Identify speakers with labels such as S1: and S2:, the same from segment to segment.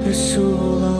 S1: رسول اللہ۔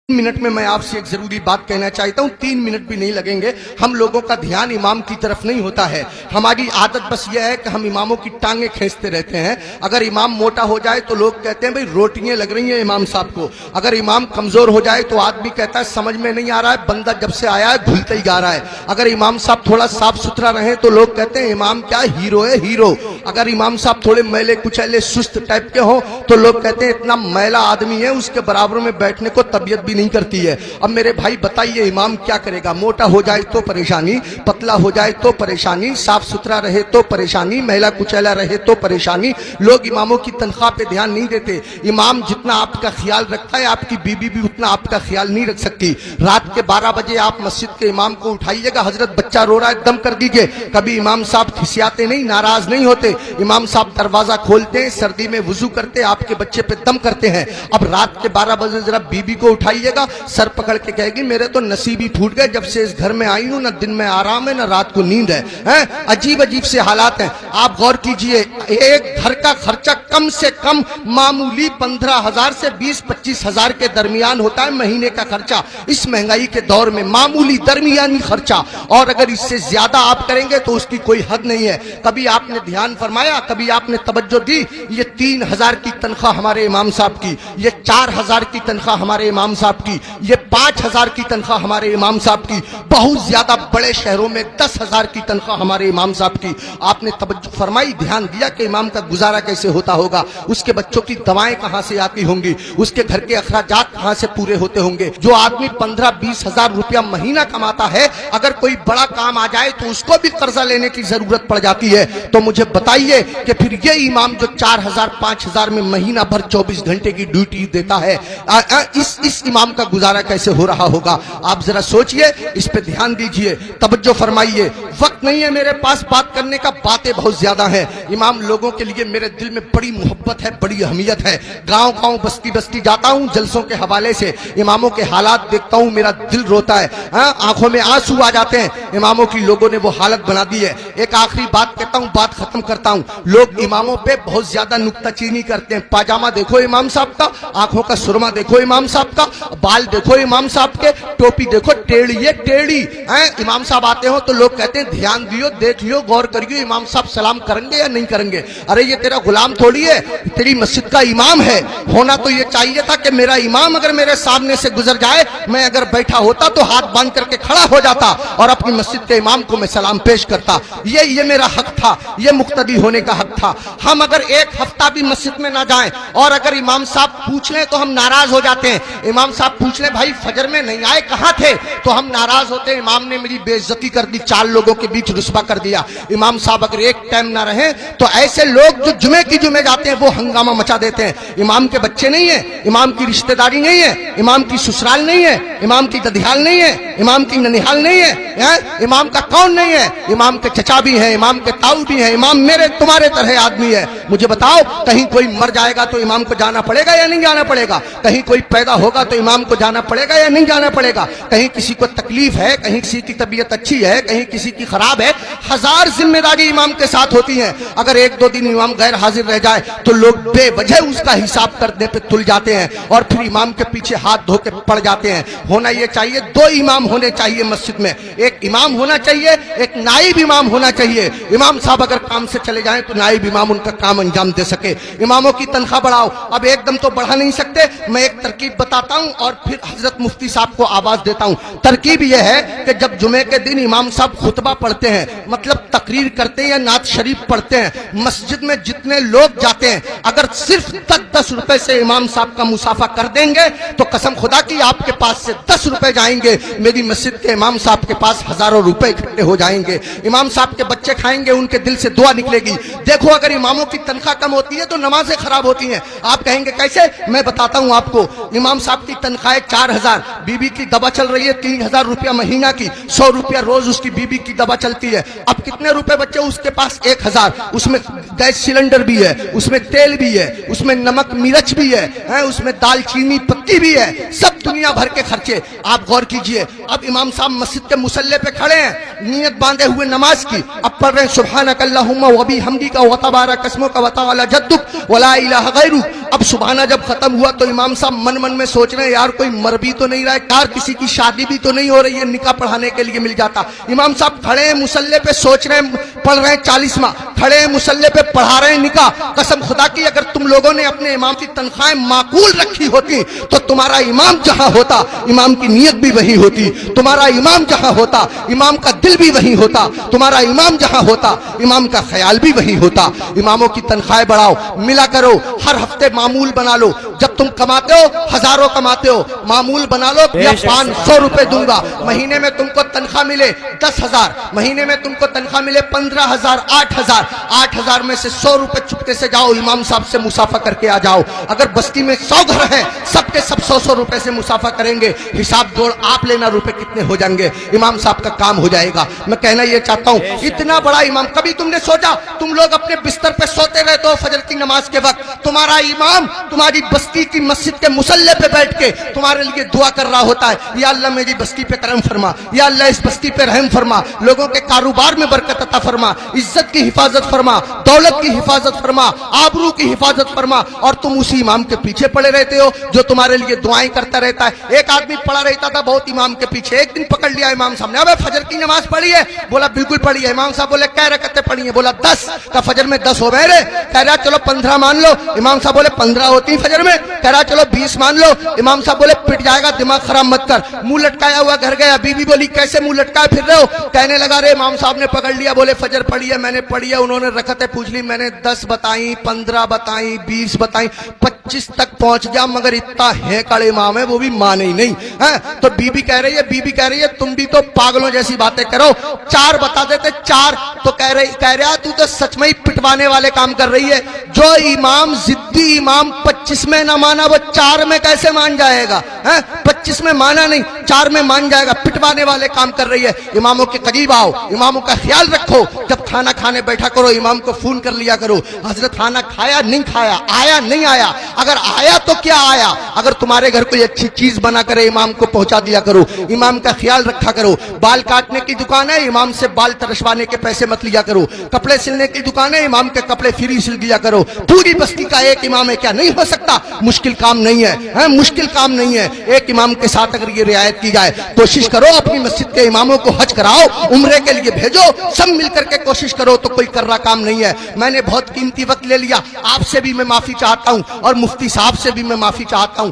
S2: منٹ میں میں آپ سے ایک ضروری بات کہنا چاہتا ہوں، 3 منٹ بھی نہیں لگیں گے۔ ہم لوگوں کا دھیان امام کی طرف نہیں ہوتا ہے، ہماری عادت بس یہ ہے کہ ہم اماموں کی ٹانگیں کھینچتے رہتے ہیں۔ اگر امام موٹا ہو جائے تو لوگ کہتے ہیں بھئی روٹیاں لگ رہی ہیں امام صاحب کو، اگر امام کمزور ہو جائے تو آدمی کہتا ہے سمجھ میں نہیں آ رہا ہے، بندہ جب سے آیا ہے گھلتا ہی جا رہا ہے۔ اگر امام صاحب تھوڑا صاف ستھرا رہے تو لوگ کہتے ہیں امام کیا ہیرو ہے، ہیرو۔ اگر امام صاحب تھوڑے میلے کچیلے سست ٹائپ کے ہوں تو لوگ کہتے ہیں اتنا میلا آدمی ہے، اس کے برابر میں بیٹھنے کو طبیعت بھی نہیں کرتی ہے۔ اب میرے بھائی بتائیے امام کیا کرے گا؟ موٹا ہو جائے تو پریشانی، پتلا ہو جائے تو پریشانی، صاف ستھرا رہے تو پریشانی، میلا کچیلا رہے تو پریشانی۔ لوگ اماموں کی تنخواہ پہ دھیان نہیں دیتے۔ امام جتنا آپ کا خیال رکھتا ہے آپ کی بیوی بھی اتنا آپ کا خیال نہیں رکھ سکتی۔ رات کے 12 بجے آپ مسجد کے امام کو اٹھائیے گا، حضرت بچہ رو رہا ہے دم کر دیجئے۔ کبھی امام صاحب کھسیاتے نہیں، ناراض نہیں ہوتے۔ امام صاحب دروازہ کھولتے ہیں، سردی میں وضو کرتے، آپ کے بچے پہ دم کرتے ہیں۔ اب رات کے 12 بجے ذرا بیوی کو اٹھائیے گا، سر پکڑ کے کہے گی میرے تو نصیب ہی پھوٹ گئے، جب سے اس گھر میں آئی ہوں نہ دن میں آرام ہے نہ رات کو نیند ہے۔ عجیب عجیب سے حالات ہیں۔ آپ غور کیجئے، ایک گھر کا خرچہ کم سے کم معمولی 15,000 سے 20-25,000 کے درمیان ہوتا ہے مہینے کا خرچہ۔ اس مہنگائی کے دور میں معمولی درمیانی خرچہ، اور اگر اس سے زیادہ آپ کریں گے تو اس کی کوئی حد نہیں ہے۔ کبھی آپ نے دھیان فرمایا، کبھی آپ نے توجہ دی، یہ 3,000 کی تنخواہ ہمارے امام صاحب کی، یہ 4,000 کی تنخواہ ہمارے امام صاحب کی، یہ 5,000 کی تنخواہ ہمارے امام صاحب کی، بہت زیادہ بڑے شہروں میں 10,000 کی تنخواہ ہمارے امام صاحب کی۔ آپ نے توجہ فرمائی، دھیان دیا کہ امام کا گزارا کیسے ہوتا ہوگا، اس کے بچوں کی دوائیں کہاں سے آتی ہوں گی، اس کے گھر کے اخراجات کہاں سے پورے ہوتے ہوں گے۔ جو آدمی 15-20 ہزار روپیہ مہینہ کماتا ہے، اگر کوئی بڑا کام آ جائے تو اس کو بھی قرضہ لینے کی ضرورت پڑ جاتی ہے۔ تو مجھے بتائیے کہ پھر یہ امام جو 4,000-5,000 میں مہینہ بھر 24 گھنٹے کی ڈیوٹی دیتا ہے، اس امام کا گزارا کیسے ہو رہا ہوگا؟ آپ ذرا سوچئے، اس پہ دھیان دیجئے، توجہ فرمائیے۔ وقت نہیں ہے میرے پاس بات کرنے کا، باتیں بہت زیادہ ہیں۔ امام لوگوں کے لیے میرے دل میں بڑی محبت ہے، بڑی اہمیت ہے۔ گاؤں گاؤں بستی بستی جاتا ہوں جلسوں کے حوالے سے، اماموں کے حالات دیکھتا ہوں، میرا دل روتا ہے، آنکھوں میں آنسو آ جاتے ہیں۔ اماموں کی لوگوں نے وہ حالت بنا دی ہے۔ ایک آخری بات کہتا ہوں، بات ختم کرتا ہوں۔ لوگ اماموں پہ بہت زیادہ نکتہ چینی کرتے ہیں۔ پاجامہ دیکھو امام صاحب کا، آنکھوں کا سرما دیکھو امام صاحب کا، بال دیکھو امام صاحب کے، ٹوپی دیکھو ٹیڑھی ہے ٹیڑھی۔ امام صاحب آتے ہوں تو لوگ کہتے ہیں دھیان دیو، دیکھ لیو، غور کریو امام صاحب سلام کریں گے یا نہیں کریں گے۔ ارے یہ تیرا غلام تھوڑی ہے، تیری مسجد کا امام ہے۔ ہونا تو یہ چاہیے تھا کہ میرا امام اگر میرے سامنے سے گزر جائے، میں اگر بیٹھا ہوتا تو ہاتھ باندھ کر کے کھڑا ہو جاتا اور اپنی مسجد کے امام کو میں سلام پیش کرتا۔ یہ میرا حق تھا، یہ مقتدی ہونے کا حق تھا۔ ہم اگر ایک ہفتہ بھی مسجد میں نہ جائیں اور اگر امام صاحب پوچھ لیں تو ہم ناراض ہو جاتے ہیں۔ امام صاحب پوچھ لیں بھائی فجر میں نہیں آئے کہاں تھے، تو ہم ناراض ہوتے ہیں، امام نے میری بے عزتی کر دی، 4 لوگوں کے بیچ رسوا کر دیا۔ امام صاحب اگر ایک ٹائم نہ رہیں تو ایسے لوگ جو جمعے کی جمعے جاتے ہیں وہ ہنگامہ مچا دیتے ہیں۔ امام کے بچے نہیں ہیں، امام کی رشتہ داری نہیں ہے، امام کی سسرال نہیں ہے، امام کی ددھیال نہیں ہے، امام کی ننیحال نہیں ہے، امام کا کون نہیں ہے؟ امام کے چچا بھی ہیں، امام کے تاؤ بھی ہیں، امام میرے تمہارے طرح آدمی ہے۔ مجھے بتاؤ، کہیں کوئی مر جائے گا تو امام کو جانا پڑے گا یا نہیں جانا پڑے گا؟ کہیں کوئی پیدا ہوگا تو امام کو جانا پڑے گا یا نہیں جانا پڑے گا؟ کہیں کسی کو تکلیف ہے، کہیں کسی کی طبیعت اچھی ہے، کہیں کسی کی خراب ہے، 1000 ذمہ داری امام کے ساتھ ہوتی ہیں۔ اگر 1-2 دن امام غیر حاضر رہ جائے تو لوگ بے وجہ اس کا حساب کرنے پہ تل جاتے ہیں اور پھر امام کے پیچھے ہاتھ دھو کے پڑ جاتے ہیں۔ ہونا یہ چاہیے 2 امام ہونے چاہیے مسجد میں، ایک امام ہونا چاہیے، ایک نائب امام ہونا چاہیے۔ امام صاحب اگر کام سے چلے جائیں تو نائب امام ان کا کام انجام دے سکے۔ اماموں کی تنخواہ بڑھاؤ، اب ایک دم تو بڑھا نہیں سکتے، میں ایک ترکیب بتاتا ہوں اور پھر حضرت مفتی صاحب کو آواز دیتا ہوں۔ ترکیب یہ ہے کہ جب جمعے کے دن امام صاحب خطبہ پڑھتے ہیں، مطلب تقریر کرتے ہیں یا نعت شریف پڑھتے ہیں، مسجد میں جتنے لوگ جاتے ہیں اگر صرف 10 روپے سے امام صاحب کا مسافہ کر دیں گے تو قسم خدا کی آپ کے پاس سے 10 روپے جائیں گے، میری مسجد کے امام صاحب کے پاس ہزاروں روپے اکٹھے ہو جائیں گے۔ امام صاحب کے بچے کھائیں گے، ان کے دل سے دعا نکلے گی۔ دیکھو اگر اماموں کی تنخواہ کم ہوتی ہے تو نمازیں خراب ہوتی ہیں۔ آپ کہیں گے کیسے؟ میں بتاتا ہوں آپ کو۔ امام صاحب کی تنخواہ 4,000، بیوی کی دوا چل رہی ہے 3,000 روپیہ مہینہ کی، 100 روپیہ روز اس کی بیوی کی دوا چلتی ہے۔ اب کتنے روپے بچے اس کے پاس؟ 1,000۔ اس میں گیس سلنڈر بھی ہے، اس میں تیل بھی ہے، اس میں نمک مرچ بھی ہے، اس میں دال چینی پتی بھی ہے، سب दुनिया भर के खर्चे। आप गौर कीजिए, अब इमाम साहब मस्जिद के मुसल्ले पे खड़े हैं, नियत बांधे हुए नमाज की, अब पढ़ रहे हैं सुब्हानक अल्लाहुम्मा व बिहम्दिका व तबारक अस्मुका व तआला जद्दुक व ला इलाहा गैरुक। अब सुबहाना जब खत्म हुआ तो इमाम साहब मन मन में सोच रहे हैं, यार कोई मर भी तो नहीं रहा है, कार किसी की शादी भी तो नहीं हो रही है, निकाह पढ़ाने के लिए मिल जाता। इमाम साहब खड़े हैं मुसल्ले पे, सोच रहे हैं, पढ़ रहे हैं 40वां, खड़े हैं मुसल्ले पे, पढ़ा रहे हैं निकाह। कसम खुदा की, अगर तुम लोगों ने अपने इमाम की तनख्वाहें माकूल रखी होती तो तुम्हारा इमाम जहां होता इमाम की नीयत भी वही होती, तुम्हारा इमाम जहां होता इमाम का दिल भी वही होता, तुम्हारा इमाम जहां होता इमाम का ख्याल भी वही होता। इमामों की तनख्वाहें बढ़ाओ, मिला करो, हर हफ्ते मामूल बना लो। जब तुम कमाते हो, हजारों कमाते हो, मामूल बना लो, या 500 रुपए दूंगा, महीने में तुमको तनख्वाह मिले 10,000, महीने में तुमको तनख्वाह मिले 15,000, 8,000, 8,000 में से 100 रुपए चुपके से जाओ, इमाम साहब से मुसाफा करके आ जाओ। अगर बस्ती में 100 घर हैं, सबके सब 100-100 रुपए से मुसाफा करेंगे, हिसाब जोड़ आप लेना रुपए कितने हो जाएंगे, इमाम साहब का काम हो जाएगा। मैं कहना ये चाहता हूँ, इतना बड़ा इमाम, कभी तुमने सोचा, तुम लोग अपने बिस्तर पे सोते रहते हो फजर की नमाज के वक्त, तुम्हारा इमाम तुम्हारी बस्ती की मस्जिद के मुसल्ले पे बैठ के तुम्हारे लिए दुआ कर रहा होता है, या अल्लाह मेरी बस्ती पे करम फरमा, या अल्लाह इस बस्ती पे रहम फरमा, लोगों के कारोबार में बरकत अता फरमा, इज्जत की हिफाजत फरमा, दौलत की हिफाजत फरमा, आबरू की हिफाजत फरमा। और तुम उसी इमाम के पीछे पड़े रहते हो जो तुम्हारे लिए दुआएं करता रहता है। एक आदमी पड़ा रहता था बहुत इमाम के पीछे, एक दिन पकड़ लिया इमाम साहब ने, अबे फजर की नमाज पढ़ी है? बोला बिल्कुल पढ़ी है। इमाम साहब बोले कै रकअतें पढ़ी है? बोला 10। का फजर में 10 हो गए रे? कह रहा चलो 15 मान लो। इमाम साहब बोले 15 होती फजर में? कह रहा चलो 20 मान लो। इमाम साहब बोले पिट जाएगा, दिमाग खराब मत कर। मुंह लटकाया हुआ घर गया, बीवी बोली कैसे मुंह लटकाए फिर रहे हो? कहने लगा रे इमाम साहब ने पकड़ लिया, बोले फजर पढ़ी है? मैंने पढ़ी है। उन्होंने रकअतें पूछ ली, मैंने 10 बताई, 15 बताई, 20 बताई, 25 तक पहुंच गया, मगर इतना है कड़े इमाम है वो भी माने ही नहीं है। तो बीबी कह रही है तुम भी तो पागलों जैसी बातें करो, 4 बता देते 4। तो कह रहा तू तो सच में ही पिटवाने वाले काम कर रही है। जो इमाम जिद्दी इमाम 25 में ना माना वो 4 में कैसे मान जाएगा? 25 में माना नहीं, 4 में मान जाएगा। पिटवाने वाले काम कर रही है। इमामों के करीब आओ, इमामों का ख्याल रखो। जब खाना खाने बैठा करो इमाम को फोन कर लिया करो, हजरत खाना खाया नहीं खाया, आया नहीं आया, अगर आया तो क्या आया। अगर तुम्हारे घर कोई अच्छी चीज बना करे इमाम को पहुंचा दिया करो, इमाम का ख्याल रखा करो। बाल काटने की दुकान है, इमाम से बाल तरशवाने के पैसे मत लिया करो। कपड़े सिलने की दुकान है, इमाम के कपड़े फ्री सिल दिया करो। पूरी बस्ती का एक इमाम है, क्या नहीं हो सकता? मुश्किल काम नहीं है, मुश्किल काम नहीं है। एक इमाम के साथ अगर ये रियायत की जाए, कोशिश करो अपनी मस्जिद के इमामों को हज कराओ, उम्रे के लिए भेजो, सब मिलकर के कोशिश करो, तो कोई कर रहा काम नहीं है। मैंने बहुत कीमती वक्त ले लिया, आपसे भी मैं माफी चाहता हूं और मुफ्ती साहब से भी मैं माफी चाहता हूं,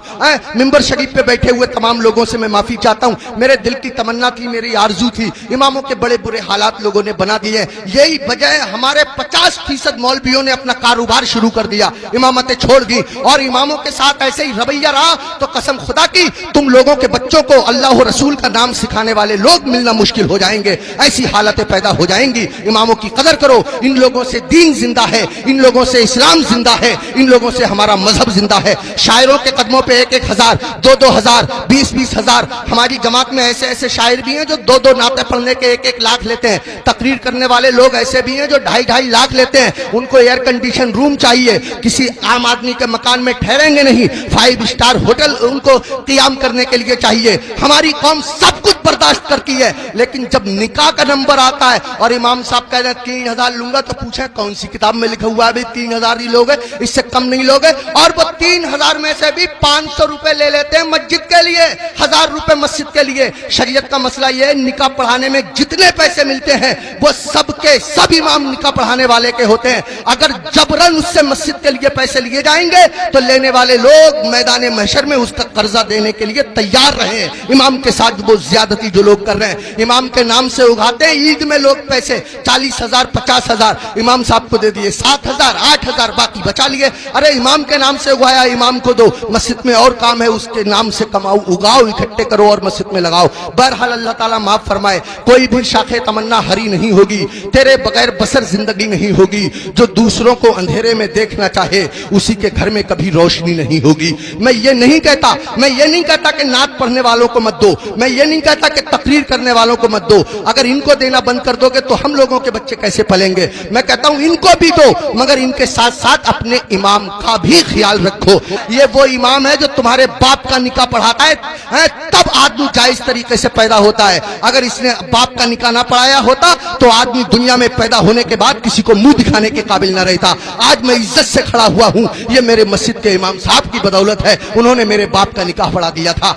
S2: मिंबर शरीफ पे बैठे हुए तमाम लोगों से मैं माफी चाहता हूं। मेरे दिल की तमन्ना थी, मेरी आरजू थी, इमामों के बड़े बुरे हालात लोगों ने बना दिए। यही वजह है हमारे 50% मौलवियों ने अपना कारोबार शुरू कर दिया, इमामतें छोड़ दी, और इमामों के साथ ऐसे ही रवैया रहा तो कसम खुदा की तुम लोगों के बच्चों को अल्लाह और रसूल का नाम सिखाने वाले लोग मिलना मुश्किल हो जाएंगे, ऐसी हालतें पैदा हो जाएंगी। इमामों की कदर करो, इन लोगों से दीन जिंदा है, इन लोगों से इस्लाम जिंदा है, इन लोगों से हमारा मजहब जिंदा है। शायरों के कदमों पे 1-1 हजार, 2-2 हजार, 20-20 हजार। हमारी जमात में ऐसे ऐसे शायर भी हैं जो 2-2 नाते पढ़ने के 1-1 लाख लेते हैं। तकरीर करने वाले लोग ऐसे भी हैं जो 2.5-2.5 लाख लेते हैं। उनको एयर कंडीशन रूम चाहिए, किसी आम आदमी के मकान में ठहरेंगे नहीं, 5 स्टार होटल उनको कियाम करने के लिए चाहिए। हमारी कौम सब कुछ बर्दाश्त करती है, लेकिन जब निकाह का नंबर आता है और इमाम साहब कह रहे हैं 3,000 लूंगा, तो पूछे कौन सी किताब में लिखा हुआ है 3,000 ही लोगे, इससे कम नहीं लोगे? और वो 3,000 में से भी 500 रुपए ले लेते हैं मस्जिद के लिए, 1,000 रुपए मस्जिद के लिए। शरीयत का मसला ये है, निकाह पढ़ाने में जितने पैसे मिलते हैं वो सबके सब इमाम निकाह पढ़ाने वाले के होते हैं। अगर जबरन उससे मस्जिद के लिए पैसे लिए जाएंगे तो लेने वाले लोग मैदान महशर में उसका कर्जा देने के लिए तैयार रहे। इमाम के साथ वो ज्यादती जो लोग कर रहे हैं, इमाम के नाम से उगाते हैं ईद में लोग पैसे, 40,000 50,000 इमाम साहब को दे दिए, 7,000 8,000 बाकी बचा लिए। अरे इमाम के नाम से उगाया, इमाम को दो, मस्जिद में और काम है, उसके नाम से कमाओ, उगाओ, इकट्ठे करो और मस्जिद में लगाओ। बहरहाल अल्लाह ताला माफ फरमाए, कोई भी शाखे तमन्ना हरी नहीं होगी, तेरे बगैर बसर जिंदगी नहीं होगी। जो दूसरे दूसरों को अंधेरे में देखना चाहे उसी के घर में कभी रोशनी नहीं होगी। मैं ये नहीं कहता कि नात पढ़ने वालों को मत दो, मैं ये नहीं कहता कि तकरीर करने वालों को मत दो। अगर इनको देना बंद कर दोगे तो हम लोगों के बच्चे कैसे पलेंगे? मैं कहता हूं इनको भी दो, मगर इनके साथ साथ अपने इमाम का भी ख्याल रखो। ये वो इमाम है जो तुम्हारे बाप का निकाह पढ़ाता है, तब आदमी जायज तरीके से पैदा होता है। अगर इसने बाप का निकाह ना पढ़ाया होता तो आदमी दुनिया में पैदा होने के बाद किसी को मुंह दिखाने के काबिल ना रहता। आज मैं इज्जत से खड़ा हुआ हूं, ये मेरे मस्जिद के इमाम साहब की बदौलत है। उन्होंने मेरे बाप का निकाह पढ़ा दिया था।